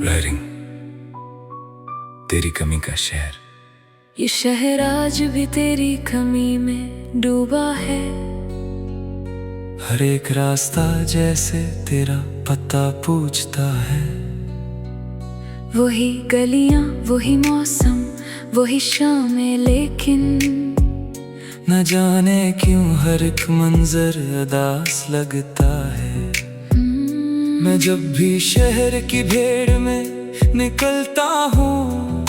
Writing तेरी कमी का शहर। ये शहर आज भी तेरी कमी में डूबा है। हर एक रास्ता जैसे तेरा पता पूछता है। वही गलियां, वही मौसम, वही शामें, लेकिन न जाने क्यों हर एक मंजर उदास लगता है। मैं जब भी शहर की भीड़ में निकलता हूँ,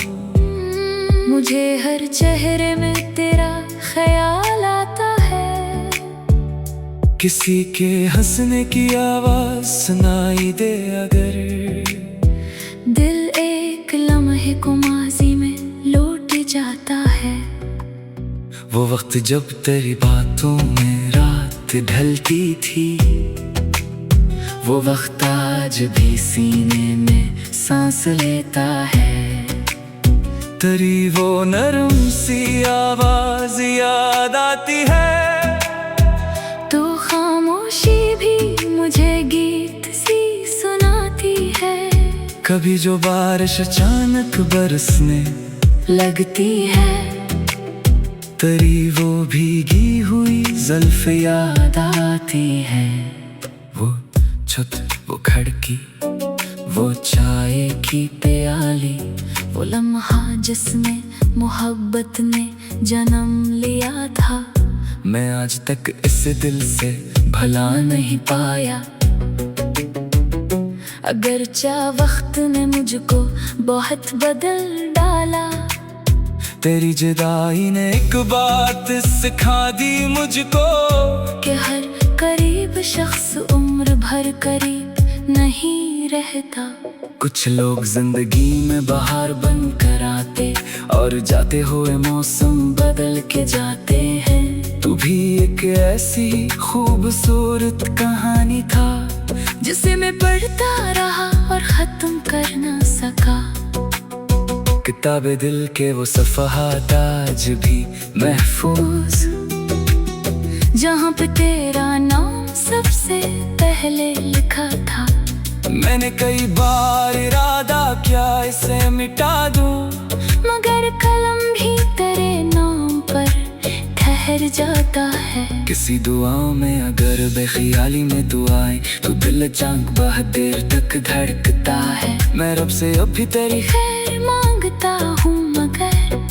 मुझे हर चेहरे में तेरा ख्याल आता है। किसी के हंसने की आवाज सुनाई दे अगर, दिल एक लम्हे को माजी में लौट जाता है। वो वक्त जब तेरी बातों में रात ढलती थी, वो वक्त आज भी सीने में सांस लेता है। तेरी वो नरम सी आवाज याद आती है, तो खामोशी भी मुझे गीत सी सुनाती है। कभी जो बारिश अचानक बरसने लगती है, तेरी वो भीगी हुई जुल्फ याद आती है। वो छत, वो खिड़की, वो चाय की प्याली, वो लम्हा जिसमें मोहब्बत ने जन्म लिया था। मैं आज तक इस दिल से भला नहीं पाया। अगरचा वक्त ने मुझको बहुत बदल डाला, तेरी जुदाई ने एक बात सिखा दी मुझको, कि हर करीब शख्स उम्र भर करीब नहीं रहता। कुछ लोग जिंदगी में बाहर बन कर आते और जाते हुए मौसम बदल के जाते हैं। तू भी एक ऐसी खूबसूरत कहानी था, जिसे मैं पढ़ता रहा और खत्म कर न सका। किताबे दिल के वो सफ़हात आज भी महफूज, जहाँ पे तेरा नाम सबसे पहले लिखा था। मैंने कई बार इरादा किया इसे मिटा दूं, मगर कलम भी तेरे नाम पर ठहर जाता है। किसी दुआ में अगर बेख्याली में तू आए, तो दिल चांक बहुत देर तक धड़कता है। मैं रब से अब भी तेरी खैर मांगता हूँ, मगर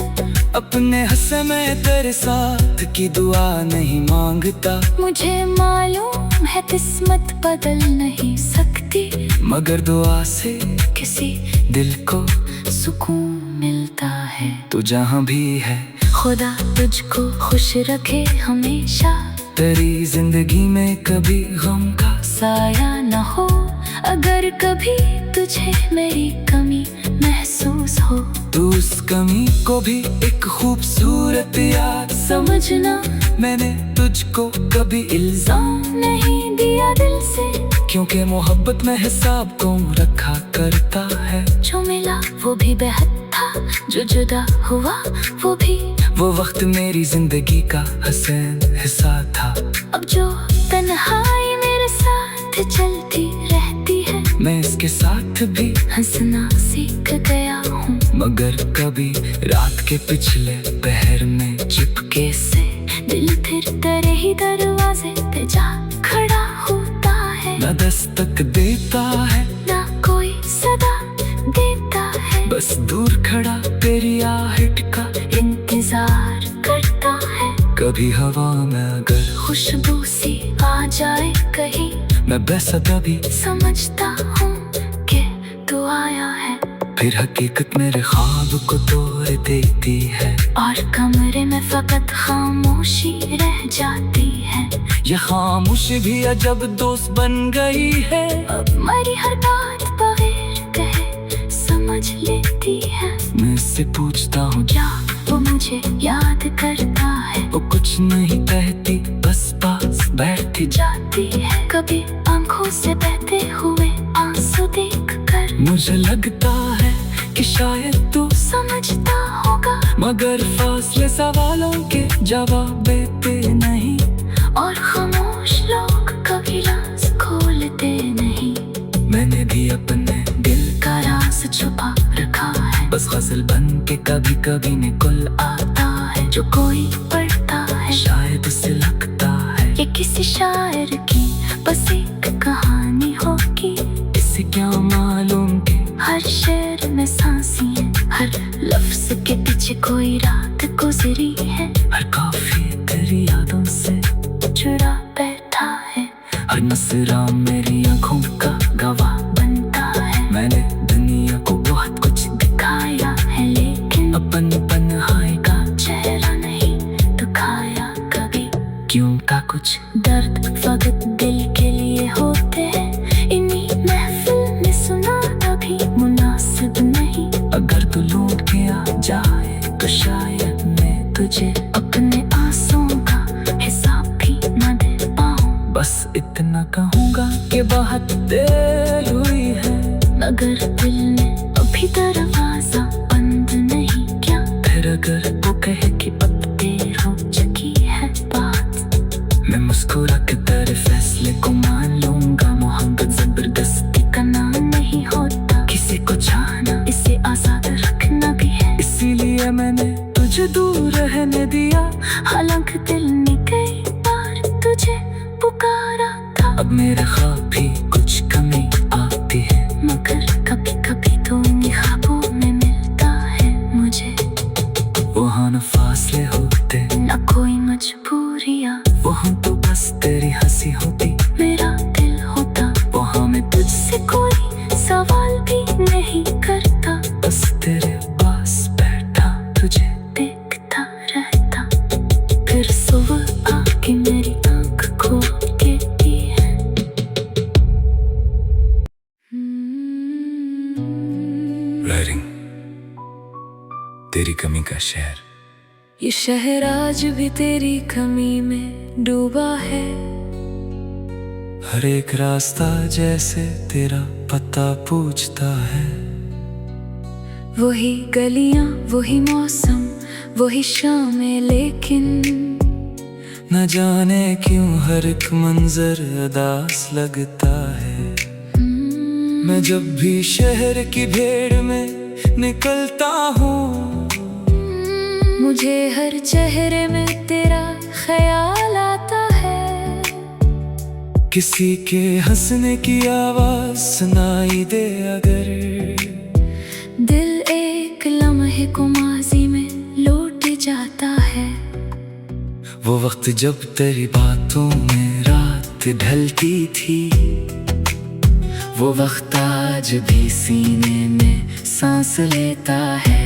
अपने हंसे में तेरे साथ की दुआ नहीं मांगता। मुझे मालूम है किस्मत बदल नहीं सकती, मगर दुआ से किसी दिल को सुकून मिलता है। तू जहाँ भी है, खुदा तुझको खुश रखे हमेशा। तेरी जिंदगी में कभी गम का साया न हो, अगर कभी तुझे मेरी कमी महसूस हो, तो उस कमी को भी एक खूबसूरत याद समझना। मैंने तुझको कभी इल्जाम नहीं दिया दिल से, क्योंकि मोहब्बत में हिसाब कौन रखा करता है। जो मिला वो भी बेहद था, जो जुदा हुआ वो भी। वो वक्त मेरी जिंदगी का हसीन हिस्सा था। अब जो तन्हाई मेरे साथ चलती रहती है, मैं इसके साथ भी हंसना सीख गया हूँ। मगर कभी रात के पिछले पहर में चिपके से दिल फिर तेरे ही दरवाजे पे जा खड़ा होता है। न दस्तक देता है, न कोई सदा देता है, बस दूर खड़ा तेरी आहट का इंतजार करता है। कभी हवा में अगर खुशबू सी आ जाए कहीं, मैं बेसब्री समझता हूँ कि तू आया है। फिर हकीकत मेरे ख्वाब को तोड़ देती है, और कमरे में फकत खामोशी रह जाती है। ये खामोशी भी अजब दोस्त बन गई है। अब मरी हर बात बगैर कहे समझ लेती है। मैं इससे पूछता हूँ, क्या वो मुझे याद करता है? वो कुछ नहीं कहती, बस पास बैठी जाती है। कभी आंखों से बहते हुए आंसू देख कर मुझे लगता है कि शायद तू समझता होगा, मगर फासले सवालों के जवाब देते नहीं। और खामोश लोग कभी राज खोलते नहीं। मैंने भी अपने दिल का राज कभी निकल आता है। जो कोई पढ़ता है शायद उसे लगता है ये किसी शायर की बस एक कहानी होगी। इसे क्या मालूम कि हर शेर में सांसी है, हर लफ्ज के पीछे कोई रात गुजरी है। हर काफी तेरी यादों से जुड़ा बैठा है, हर नसरा मेरी आंखों का गवाह बनता है। मैंने दुनिया को बहुत कुछ दिखाया है लेकिन अपन तन्हाई का चेहरा नहीं दिखाया कभी। क्यों का कुछ दर्द फकत दिल के लिए होते हैं, इन्हीं महफिल में सुना अभी मुनासिब नहीं। अगर तू लौट के आ जाए तो शायद मैं तुझे अपने आंसुओं का हिसाब भी न दे पाऊं। बस इतना कहूँगा कि बहुत देर हुई है, मगर दिल ने अभी दरवाजा बंद नहीं किया। फिर अगर वो कहे कि अब देर हो चुकी है बात, मैं मुस्कुरा के तेरे फैसले को मान लूंगा। मोहब्बत जबरदस्ती का नाम नहीं होता, किसी को चाहना इसे आजाद रखना भी है। इसीलिए मैंने तुझे दूर रहने दिया। हालांकि दिल ने कई बार तुझे पुकारा था, अब मेरे ख्वाब भी कुछ कमी आती है, मगर कभी कभी तो इन्हीं ख्वाबों में मिलता है मुझे। वहाँ न फासले होते न कोई मजबूरियाँ, वहाँ तो बस तेरी हंसी होती, मेरा दिल होता। वहाँ मैं तुझसे कोई सवाल भी नहीं करता, बस तेरे पास बैठा तुझे देखता रहता। फिर सुबह आके मेरी आँख खोल के दी है। राइटिंग तेरी कमी का शहर। ये शहर आज भी तेरी कमी में डूबा है। हर एक रास्ता जैसे तेरा पता पूछता है। वही गलियां, वही मौसम, वही शामें, लेकिन न जाने क्यों हर एक मंजर उदास लगता है। मैं जब भी शहर की भीड़ में निकलता हूँ, मुझे हर चेहरे में तेरा ख्याल आता है। किसी के हंसने की आवाज सुनाई दे अगर, दिल एक लम्हे को माजी में लौट जाता है। वो वक्त जब तेरी बातों में रात ढलती थी, वो वक्त आज भी सीने में सांस लेता है।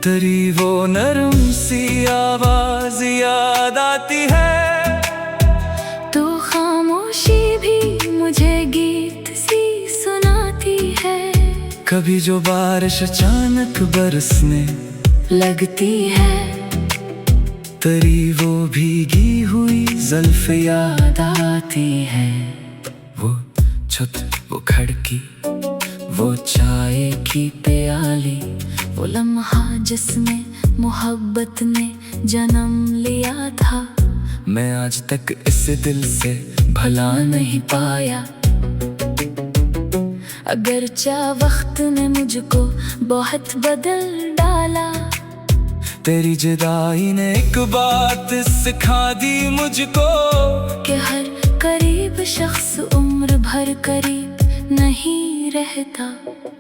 तेरी वो नरम सी आवाज याद आती है, तो खामोशी भी मुझे गीत सी सुनाती है। कभी जो बारिश अचानक बरसने लगती है, तेरी वो भीगी हुई जुल्फ याद आती है। वो छत, वो खिड़की, वो चाय की प्याली, वो लम्हा जिसमें मोहब्बत ने जन्म लिया था। मैं आज तक इस दिल से भला नहीं पाया। अगरचे वक्त ने मुझको बहुत बदल डाला, तेरी जुदाई ने एक बात सिखा दी मुझको, कि हर करीब शख्स उम्र भर करीब नहीं रहता।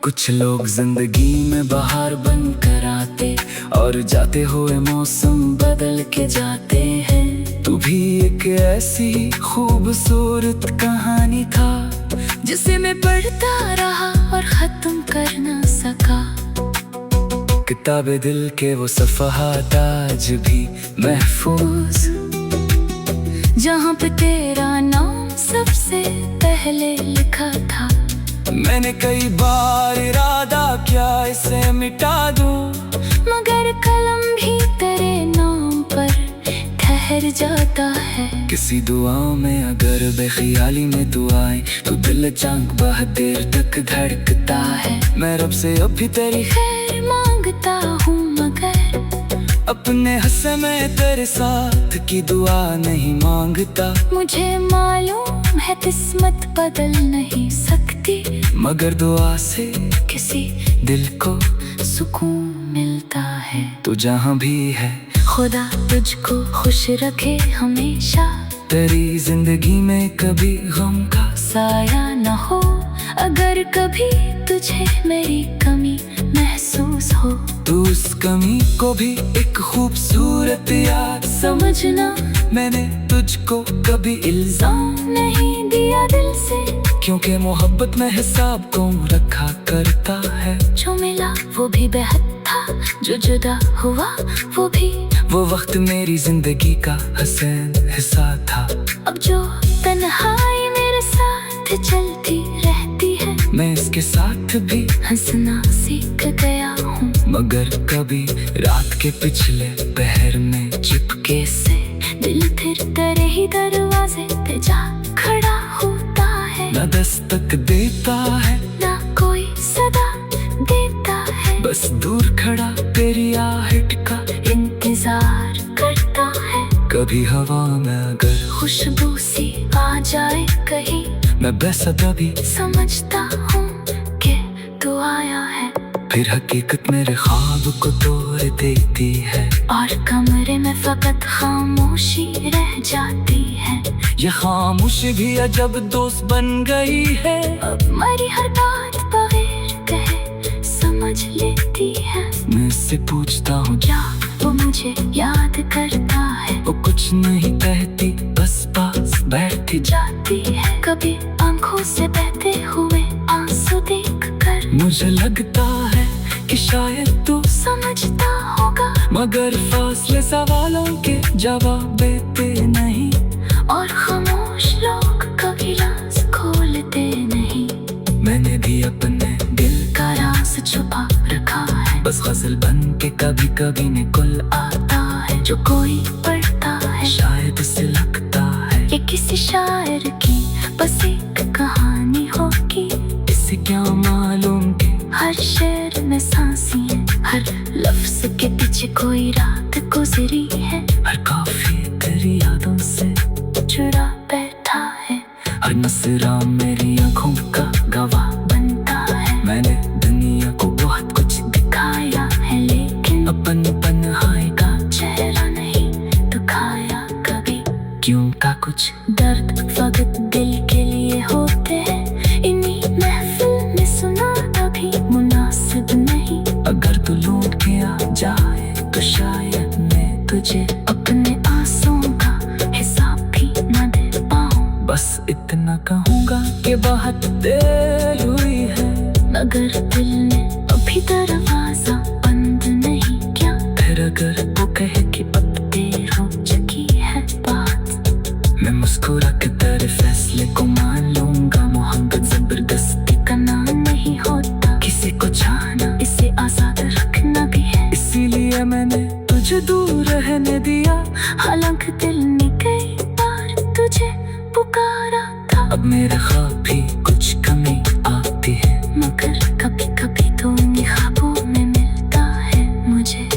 कुछ लोग जिंदगी में बाहर बन कर आते और जाते हुए मौसम बदल के जाते हैं। तू भी एक ऐसी खूबसूरत कहानी था, जिसे मैं पढ़ता रहा और खत्म कर ना सका। किताबे दिल के वो सफ़हात आज भी महफूज, जहाँ पे तेरा नाम सबसे पहले लिखा था। मैंने कई बार इरादा किया इसे मिटा दूं, मगर कलम भी तेरे नाम पर ठहर जाता है। किसी दुआ में अगर बेख्याली में तू आए, तो दिल अचानक बहुत देर तक धड़कता है। मैं रब से अब भी तेरी खैर मांगता हूँ, मगर अपने हंसे में तेरे साथ की दुआ नहीं मांगता। मुझे मालूम है किस्मत बदल नहीं सकती, मगर दुआ से किसी दिल को सुकून मिलता। है। तू जहाँ भी है खुदा तुझको खुश रखे हमेशा, तेरी जिंदगी में कभी गम का साया न हो। अगर कभी तुझे मेरी कमी महसूस हो, तू उस कमी को भी एक खूबसूरत याद समझना मैंने तुझको कभी इल्जाम नहीं दिया दिल से, क्योंकि मोहब्बत में हिसाब कौन रखा करता है। जो मिला वो भी बेहद था, जो जुदा हुआ वो भी। वो वक्त मेरी जिंदगी का हसीन हिस्सा था। अब जो तन्हाई मेरे साथ चलती रहती है, मैं इसके साथ भी हंसना सीख गया हूँ। मगर कभी रात के पिछले पहर में चुपके से दिल फिर तेरे ही दरवाजे पे जा खड़ा होता है। न दस्तक देता है ना कोई सदा देता है, बस दूर खड़ा तेरी आहट का इंतजार करता है। कभी हवा में अगर खुशबू सी आ जाए कहीं, मैं बेसब्री समझता हूँ कि तू आया है। फिर हकीकत मेरे ख्वाब को तोड़ देती है, और कमरे में फकत खामोशी रह जाती है। ये खामोशी भी अजब दोस्त बन गई है। अब मेरी हर बात बगैर कहे समझ लेती है। मैं इससे पूछता हूँ क्या वो मुझे याद करता है? वो कुछ नहीं कहती, बस पास बैठी जाती है। कभी आंखों से बहते हुए आंसू देख कर मुझे लगता है कि शायद तू समझता होगा, मगर फासले सवालों के जवाब देते नहीं। और खामोश लोग कभी राज खोलते नहीं। मैंने भी अपने दिल का राज छुपा रखा है, बस गजल बन के कभी कभी निकल आता है। जो कोई पढ़ता है शायद उसे लगता है ये किसी शायर की बस एक कहानी होगी। इससे क्या मालूम कि हर शेर में सांसी है, हर लफ्ज के पीछे कोई रात गुजरी है। हर काफी तेरी यादों से जुड़ा बैठा है, हर नजरा मेरी आंखों का गवाह बनता है। मैंने दुनिया को बहुत कुछ दिखाया है, लेकिन अपन तन्हाई का चेहरा नहीं दिखाया कभी। क्यों का कुछ दर्द फकत दिल के लिए होते हैं, इन्हीं महफिल में सुना अभी मुनासिब नहीं। अगर तू लौट के आ जाए तो शायद मैं तुझे अपने आंसुओं का हिसाब भी न दे पाऊं। बस इतना कहूँगा कि बहुत देर हुई है, मगर दिल ने अभी दरवाजा बंद नहीं किया। फिर अगर वो कहे कि अब देर हो चुकी है बात, मैं मुस्कुरा के तेरे फैसले को मान लूंगा। मोहब्बत जबरदस्ती का नाम नहीं होता, किसी को चाहना इसे आजाद रखना भी है। इसीलिए मैंने तुझे दूर रहने दिया, हालांकि दिल ने कई बार तुझे पुकारा था। अब मेरे ख्वाब भी कुछ कमी आती है, मगर कभी कभी तो उन्हीं ख्वाबों में मिलता है मुझे।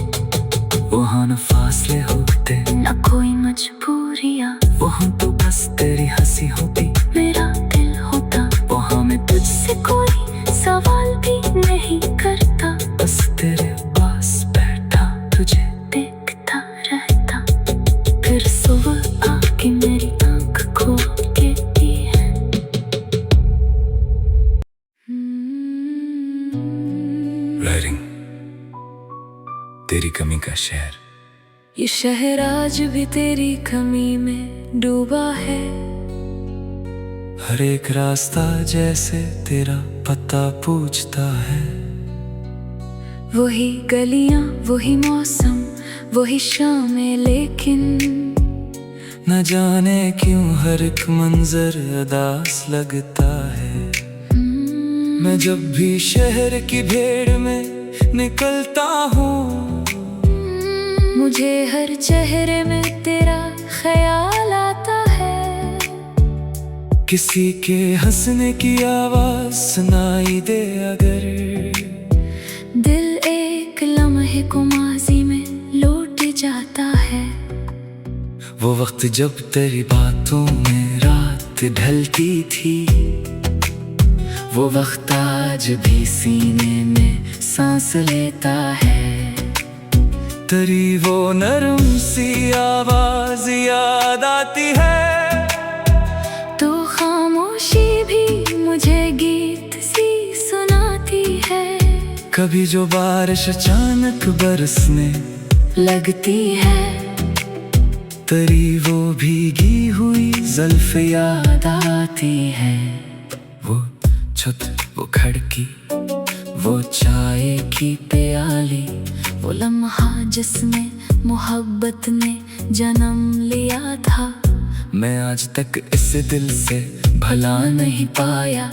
वहाँ न फासले होते न कोई मजबूरियाँ, वहाँ तो बस तेरी हंसी होती, मेरा दिल होता। वहाँ मैं तुझसे कोई सवाल भी नहीं करता, बस तेरे पास बैठा तुझे देखता रहता। फिर सुबह आके मेरी आँख खोल के दी है। राइटिंग तेरी कमी का शहर। ये शहर आज भी तेरी कमी में डूबा है। हर एक रास्ता जैसे तेरा पता पूछता है। वही गलियां, वही मौसम, वही शामें, लेकिन न जाने क्यों हर एक मंजर उदास लगता है। मैं जब भी शहर की भीड़ में निकलता हूँ, मुझे हर चेहरे में तेरा ख्याल आता है। किसी के हंसने की आवाज सुनाई दे अगर, दिल एक लम्हे को माजी में लौट जाता है। वो वक्त जब तेरी बातों में रात ढलती थी, वो वक्त आज भी सीने में सांस लेता है। तेरी वो नरम सी आवाज याद आती है, तो खामोशी भी मुझे गीत सी सुनाती है। कभी जो बारिश अचानक बरसने लगती है, तेरी वो भीगी हुई जुल्फ याद आती है। वो छत, वो खिड़की, वो चाय की प्याली, वो लम्हा जिसमें मोहब्बत ने जन्म लिया था। मैं आज तक इस दिल से भला नहीं पाया।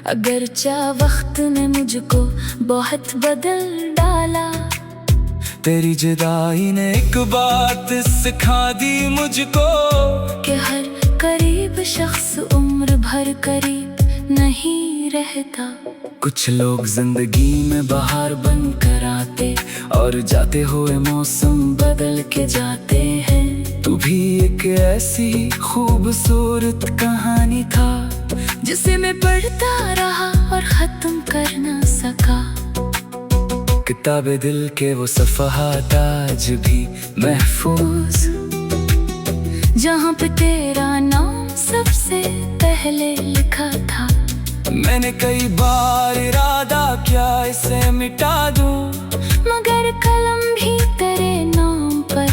अगरचा वक्त ने मुझको बहुत बदल डाला, तेरी जुदाई ने एक बात सिखा दी मुझको, कि हर करीब शख्स उम्र भर करीब नहीं रहता। कुछ लोग जिंदगी में बाहर बन कर आते और जाते हुए मौसम बदल के जाते हैं। तू भी एक ऐसी खूबसूरत कहानी था, जिसे मैं पढ़ता रहा और खत्म कर ना सका। किताबे दिल के वो सफ़हात आज भी महफूज, जहाँ पे तेरा नाम सबसे पहले लिखा था। मैंने कई बार इरादा किया इसे मिटा दूं, मगर कलम भी तेरे नाम पर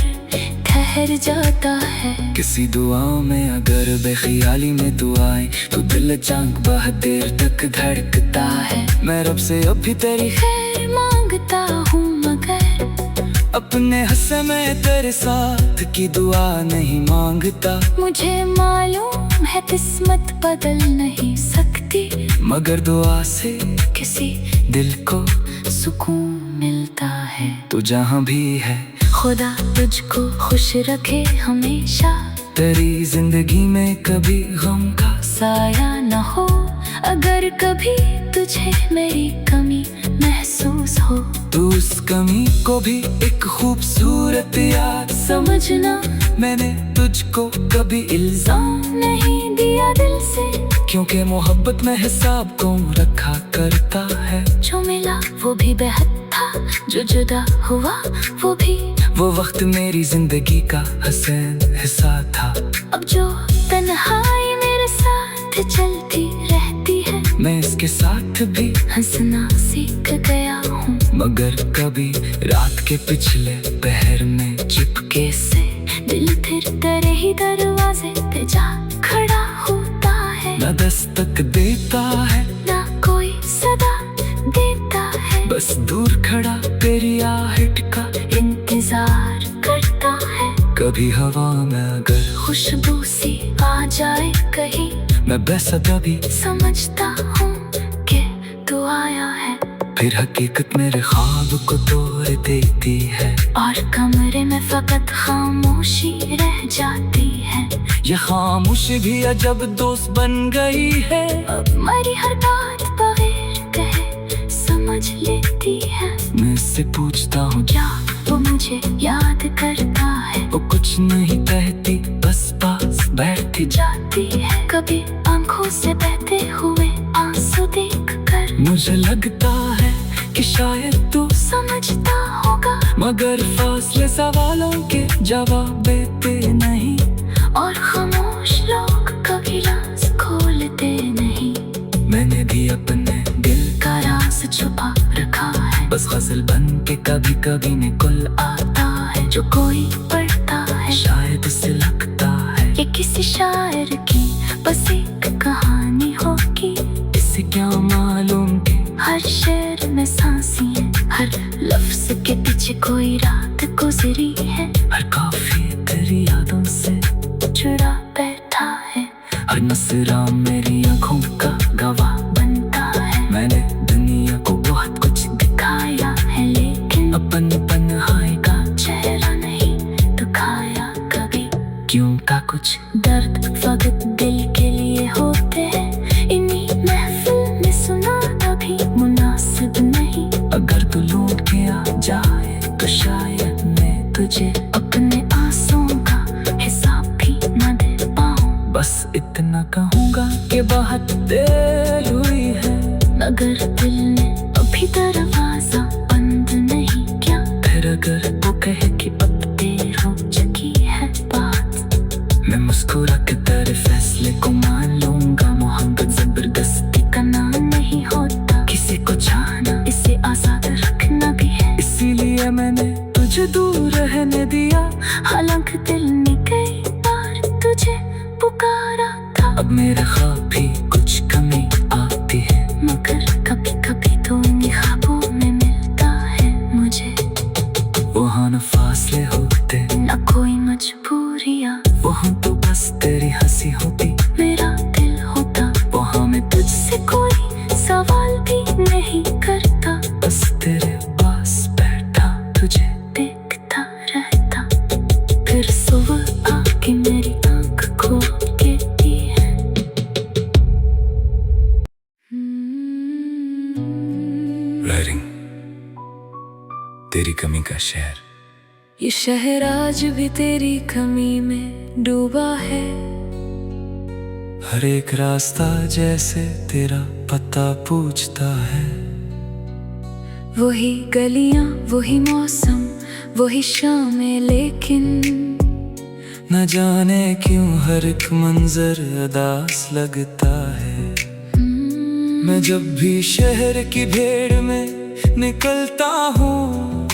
ठहर जाता है। किसी दुआ में अगर बेख्याली में तू आए, तो दिल चांक बहुत देर तक धड़कता है। मैं रब से अब भी तेरी खैर मांगता हूँ, मगर अपने हस्से में तेरे साथ की दुआ नहीं मांगता। मुझे मालूम है किस्मत बदल नहीं सकती, मगर दुआ से किसी दिल को सुकून मिलता है। तू जहाँ भी है, खुदा तुझको खुश रखे हमेशा। तेरी जिंदगी में कभी गम का साया न हो, अगर कभी तुझे मेरी कमी महसूस हो, तो उस कमी को भी एक खूबसूरत याद समझना। मैंने तुझको कभी इल्जाम नहीं दिया दिल से, क्योंकि मोहब्बत में हिसाब कौन रखा करता है। जो मिला वो भी बेहद था, जो जुदा हुआ वो भी। वो वक्त मेरी जिंदगी का हसीन हिस्सा था। अब जो तन्हाई मेरे साथ चलती रहती है, मैं इसके साथ भी हंसना सीख गया हूँ। मगर कभी रात के पिछले पहर में चिपके से दिल फिर तेरे ही दरवाजे पे जा खड़ा होता है। न दस्तक देता है, ना कोई सदा देता है, बस दूर खड़ा तेरी आहट का इंतजार करता है। कभी हवा में अगर खुशबू सी आ जाए कहीं, मैं बेसब्री समझता हूँ कि तू आया है। फिर हकीकत मेरे ख्वाब को तोड़ देती है, और कमरे में फकत खामोशी रह जाती है। ये खामोशी भी अजब दोस्त बन गई है। अब मरी हर बात बगैर कहे समझ लेती है। मैं इससे पूछता हूँ क्या वो मुझे याद करता है? वो कुछ नहीं कहती, बस पास बैठती जाती है। कभी आंखों से बहते हुए आंसू देख कर मुझे लगता है कि शायद तू समझता होगा, मगर फासले सवालों के जवाब देते नहीं। और खामोश लोग कभी राज खोलते नहीं। मैंने भी अपने दिल का राज छुपा रखा है, बस गजल बन के कभी कभी निकल आता है। जो कोई पढ़ता है शायद उसे लगता है ये किसी शायर की बस एक कहानी होगी। इसे क्या मालूम कि हर शेर में सांसी है, हर लफ्ज के पीछे कोई रात गुजरी है। हर काफी तेरी यादों से जुड़ा बैठा है, हर नसरा मेरी आँखों का गवाह बनता है। मैंने दुनिया को बहुत कुछ दिखाया है, लेकिन अपन तन्हाई का चेहरा नहीं दिखाया कभी। क्यों का कुछ दर्द फकत दिल के लिए होते हैं, इन्हीं महफिल में सुना अभी मुनासिब नहीं। अगर तू लौट के आ जाए तो शायद मैं तुझे अपने आंसुओं का हिसाब भी न दे पाऊं। बस इतना कहूँगा कि बहुत देर हुई है, मगर दिल ने अभी दरवाजा बंद नहीं दूर रहने दिया, हालांकि दिल ने कई बार तुझे पुकारा था। अब मेरे ख्वाब भी कुछ कमी आती है, मगर कभी कभी तो इन ख्वाबों में मिलता है मुझे। वहाँ न फासले होते न कोई मजबूरियाँ, वहाँ तो बस तेरी हंसी होती, मेरा दिल होता। वहाँ मैं तुझसे कोई सवाल भी नहीं करता, बस तेरे पास बैठा तुझे देखता रहता। फिर सुबह आके मेरी आँख खोल के दी है। राइटिंग तेरी कमी का शहर। ये शहर आज भी तेरी कमी में डूबा है। हर एक रास्ता जैसे तेरा पता पूछता है, वही गलियां, वही मौसम, वही शामें, लेकिन न जाने क्यों हर एक मंजर उदास लगता है। मैं जब भी शहर की भीड़ में निकलता हूँ,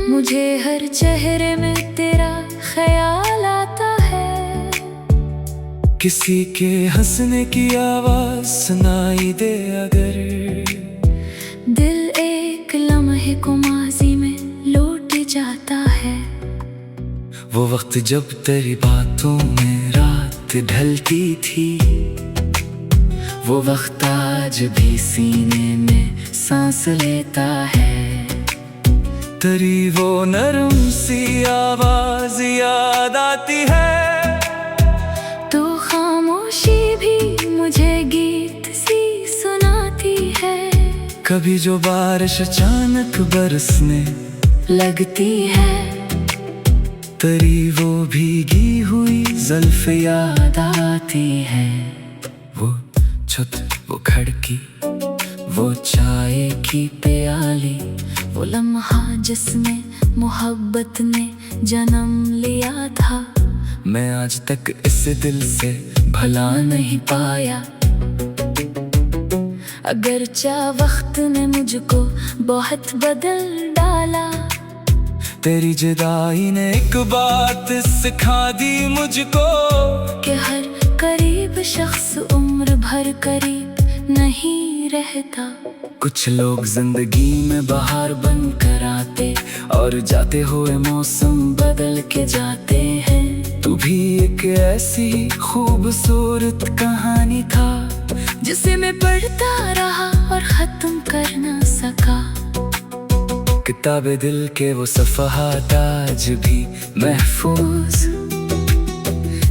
मुझे हर चेहरे में तेरा ख्याल आता है। किसी के हंसने की आवाज सुनाई दे अगर, दिल एक लम्हे को माजी में लौट जाता है। वो वक्त जब तेरी बातों में रात ढलती थी, वो वक्त आज भी सीने में सांस लेता है। तेरी वो नरम सी आवाज याद आती है, तो खामोशी भी मुझे गीत सी सुनाती है। कभी जो बारिश अचानक बरसने लगती है, तेरी वो भीगी हुई जुल्फ याद आती है। वो छत, वो खिड़की, वो चाय की प्याली, वो लम्हा जिसमें मोहब्बत ने जन्म लिया था। मैं आज तक इस दिल से भला नहीं पाया, अगरचा वक्त ने मुझको बहुत बदल डाला। तेरी जुदाई ने एक बात सिखा दी मुझको, कि हर करीब शख्स उम्र भर करीब नहीं रहता। कुछ लोग जिंदगी में बाहर बन कर आते और जाते हुए मौसम बदल के जाते हैं। तू भी एक ऐसी खूबसूरत कहानी था, जिसे मैं पढ़ता रहा और खत्म कर न सका। किताबे दिल के वो सफ़हात आज भी महफूज,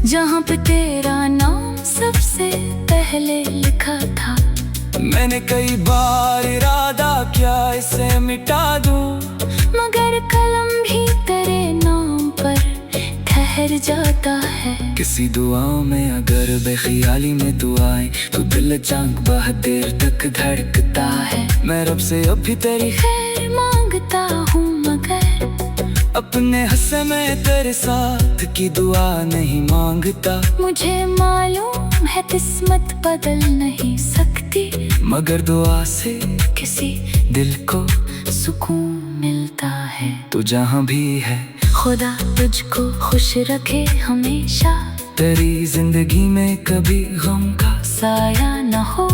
जहाँ पे तेरा नाम सबसे पहले लिखा था। मैंने कई बार इरादा किया इसे मिटा दूं, मगर कलम भी तेरे नाम पर ठहर जाता है। किसी दुआ में अगर बेख्याली में तू आए, तो दिल चांद बहुत देर तक धड़कता है। मैं रब से अब भी तेरी खैर मांगता हूँ, मगर अपने हंसे में तेरे साथ की दुआ नहीं मांगता। मुझे मालूम है किस्मत बदल नहीं सकती, मगर दुआ से किसी दिल को सुकून मिलता है। तू जहाँ भी है, खुदा तुझको खुश रखे हमेशा। तेरी जिंदगी में कभी गम का साया न हो,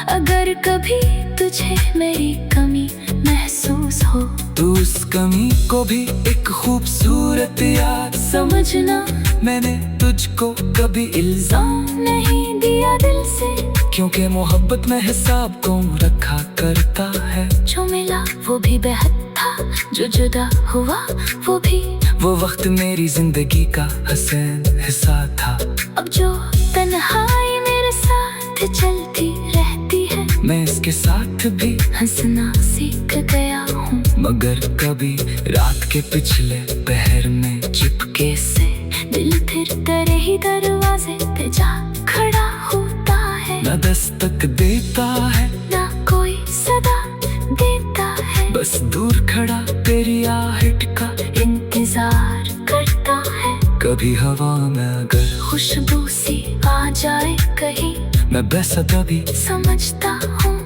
अगर कभी तुझे मेरी कमी महसूस हो, तो उस कमी को भी एक खूबसूरत याद समझना। मैंने तुझको कभी इल्जाम नहीं दिया दिल से, क्योंकि मोहब्बत में हिसाब कौन रखा करता है। जो मिला वो भी बेहद था, जो जुदा हुआ वो भी। वो वक्त मेरी जिंदगी का हसीन हिस्सा था। अब जो तन्हाई मेरे साथ चलती रहती है, मैं इसके साथ भी हंसना सीख गया हूँ। मगर कभी रात के पिछले पहर में चिपके से दिल फिर तेरे ही दरवाजे पे जा खड़ा होता है। न दस्तक देता है, ना कोई सदा देता है, बस दूर खड़ा तेरी आहट का इंतजार करता है। कभी हवा में अगर खुशबू सी आ जाए कहीं, मैं बेसब्री समझता हूँ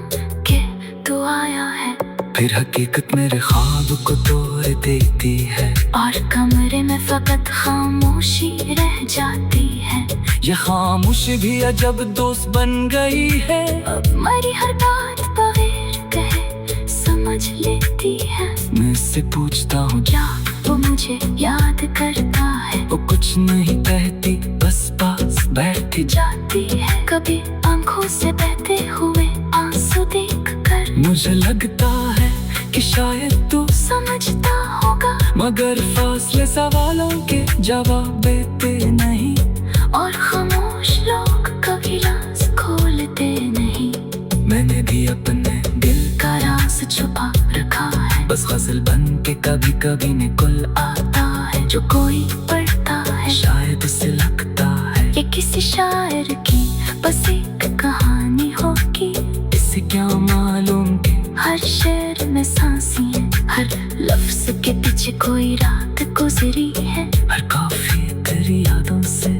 कि तू आया है। फिर हकीकत मेरे ख्वाब को तोड़ देती है और कमरे में फकत खामोशी रह जाती है। ये खामोशी भी अजब दोस्त बन गई है। अब मरी हर बात बगैर कहे समझ लेती है। मैं इससे पूछता हूँ क्या वो मुझे याद करता है? वो कुछ नहीं कहती, बस पास बैठ जाती है। कभी आंखों से बहते हुए आंसू देख कर मुझे लगता है कि शायद तू समझता होगा, मगर फासले सवालों के जवाब देते नहीं। और खामोश लोग कभी राज खोलते नहीं। मैंने भी अपने दिल का राज छुपा रखा है, बस गजल बन के कभी कभी निकल आता है। जो कोई पढ़ता है शायद उसे लगता है ये किसी शायर की बस एक कहानी होगी। इसे क्या मालूम कि हर शेर में सांसी है, हर लफ्ज के पीछे कोई रात गुजरी है। हर काफी तेरी यादों से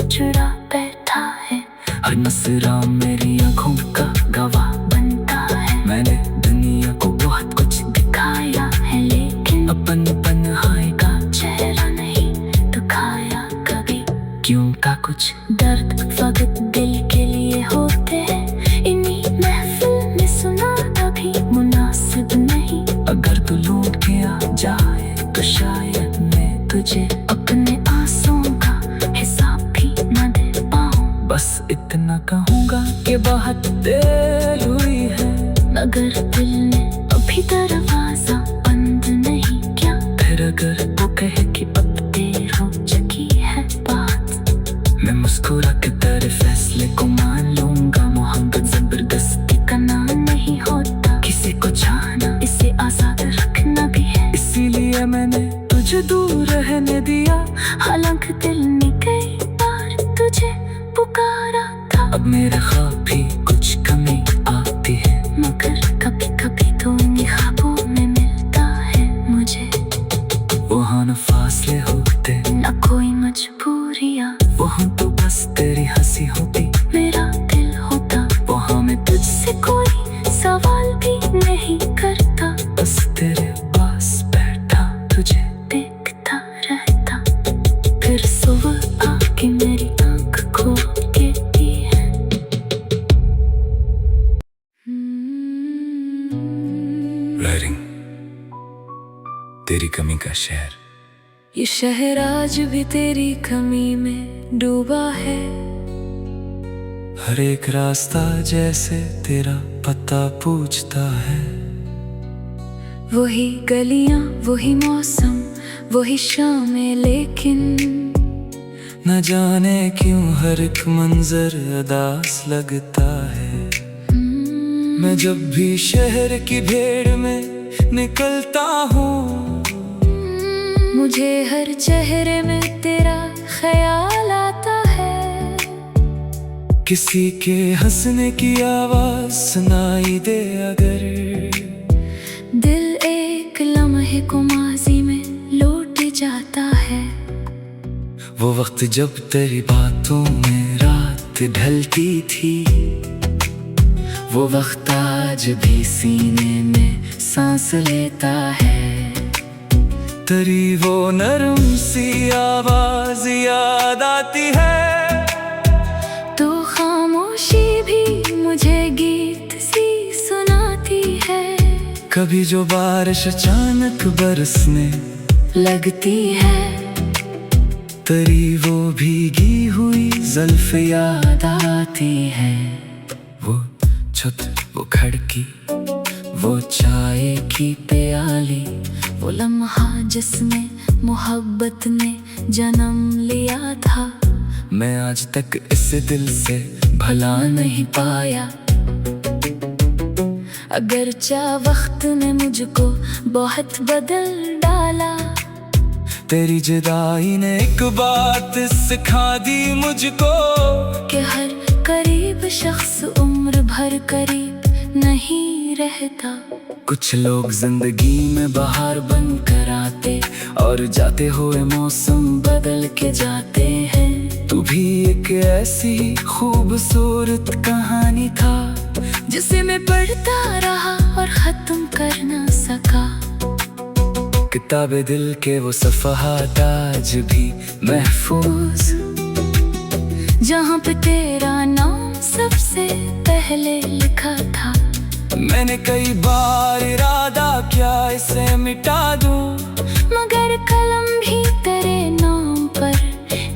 जुड़ा बैठा है, हर नसरा मेरी आँखों का गवाह बनता है। मैंने दुनिया को बहुत कुछ दिखाया है लेकिन अपन तन्हाई का चेहरा नहीं दिखाया कभी। क्यों का कुछ दर्द फकत दिल के लिए होते हैं, इन्हीं महफिल में सुना अभी मुनासिब नहीं। अगर तू लौट के आ जाए तो शायद मैं तुझे अपने आंसुओं का हिसाब भी न दे पाऊं। बस इतना कहूँगा कि बहुत देर हुई है, मगर दिल ने अभी दरवाजा बंद नहीं किया। फिर अगर वो कहे कि अब देर हो चुकी है बात, मैं मुस्कुरा के तेरे फैसले को मान लूंगा। मोहब्बत जबरदस्ती का नाम नहीं होता, किसी को चाहना इसे आजाद रखना भी है। इसीलिए मैंने तुझे दूर रहने दिया, हालांकि दिल ने कई बार तुझे पुकारा था। अब मेरे ख्वाब भी कुछ कमी आती है, मगर कभी कभी तो इन ख्वाबों में मिलता है मुझे। वहाँ न फासले होते न कोई मजबूरियाँ, वहाँ तो बस तेरी हंसी होती, मेरा दिल होता। वहाँ मैं तुझसे कोई सवाल भी नहीं करता, बस तेरे पास बैठा तुझे देखता रहता। फिर सुबह आके मेरी आँख खोल देती है। राइटिंग तेरी कमी का शहर। ये शहर आज भी तेरी कमी में डूबा है। हर एक रास्ता जैसे तेरा पता पूछता है। वही गलियां, वही मौसम, वही शामें, लेकिन न जाने क्यों हर एक मंजर उदास लगता है। मैं जब भी शहर की भीड़ में निकलता हूँ, मुझे हर चेहरे में तेरा ख्याल आता है। किसी के हंसने की आवाज सुनाई दे अगर, दिल एक लम्हे को माजी में लौट जाता है। वो वक्त जब तेरी बातों में रात ढलती थी, वो वक्त आज भी सीने में सांस लेता है। तेरी वो नरम सी आवाज याद आती है, तो खामोशी भी मुझे गीत सी सुनाती है। कभी जो बारिश अचानक बरसने लगती है, तेरी वो भीगी हुई जुल्फ याद आती है। वो छत, वो खिड़की, वो चाय की प्याली, वो लम्हा जिसमें मोहब्बत ने जन्म लिया था। मैं आज तक इस दिल से भला नहीं पाया। अगरचा वक्त ने मुझको बहुत बदल डाला, तेरी जुदाई ने एक बात सिखा दी मुझको, कि हर करीब शख्स उम्र भर करीब नहीं रहता। कुछ लोग जिंदगी में बाहर बन कर आते और जाते हुए मौसम बदल के जाते हैं। तू भी एक ऐसी खूबसूरत कहानी था जिसे मैं पढ़ता रहा और खत्म कर ना सका। किताबे दिल के वो सफ़हात आज भी महफूज, जहाँ पे तेरा नाम सबसे पहले लिखा था। मैंने कई बार इरादा किया इसे मिटा दूं, मगर कलम भी तेरे नाम पर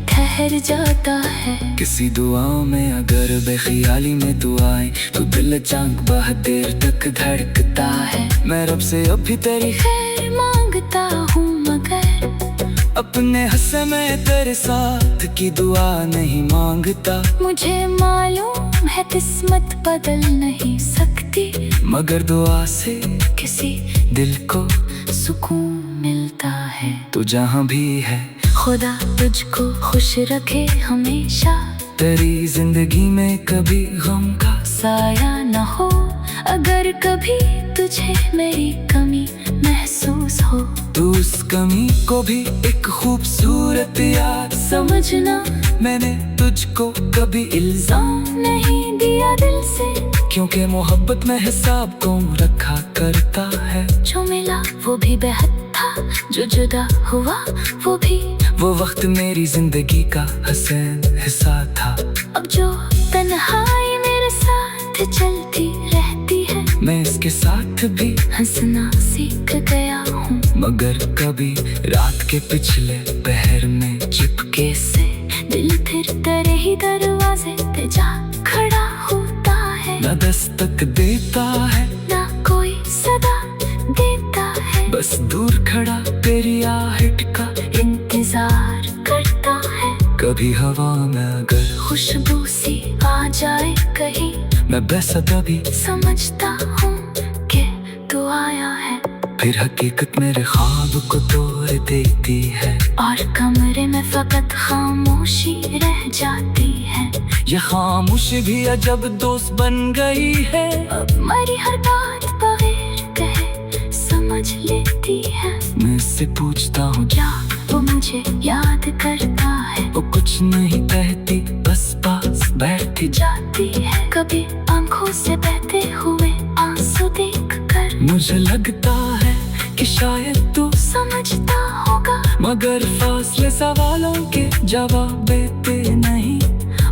ठहर जाता है। किसी दुआ में अगर बेख्याली में तू आए तो दिल अचानक बहुत देर तक धड़कता है। मैं रब से अब भी तेरी खैर मांगता हूँ, मगर अपने हस्से में तेरे साथ की दुआ नहीं मांगता। मुझे मालूम है किस्मत बदल नहीं सकती, मगर दुआ से किसी दिल को सुकून मिलता है। तू जहाँ भी है खुदा तुझको खुश रखे हमेशा, तेरी जिंदगी में कभी गम का साया न हो। अगर कभी तुझे मेरी कमी महसूस हो, तो उस कमी को भी एक खूबसूरत याद समझना। मैंने तुझको कभी इल्जाम नहीं दिया दिल से, क्योंकि मोहब्बत में हिसाब कौन रखा करता है। जो मिला वो भी बेहद था, जो जुदा हुआ वो भी। वो वक्त मेरी जिंदगी का हसीन हिस्सा था। अब जो तन्हाई मेरे साथ चलती रहती है, मैं इसके साथ भी हंसना सीख गया हूँ। मगर कभी रात के पिछले पहर में चुपके से दिल फिर तेरे ही दरवाजे पे जा खड़ा होता है। न दस्तक देता है ना कोई सदा देता है, बस दूर खड़ा तेरी आहट का इंतजार करता है। कभी हवा में अगर खुशबू सी आ जाए कहीं, मैं बेसब्री समझता हूँ कि तू आया है। फिर हकीकत मेरे ख्वाब को तोड़ देती है, और कमरे में फकत खामोशी रह जाती है। ये खामोशी भी अजब दोस्त बन गई है। अब मेरी हर बात बगैर कहे समझ लेती है। मैं इससे पूछता हूँ क्या वो मुझे याद करता है? वो कुछ नहीं कहती, बस पास बैठती जाती है। कभी आंखों से बहते हुए आंसू देख कर मुझे लगता है कि शायद तू समझता होगा, मगर फासले सवालों के जवाब देते नहीं।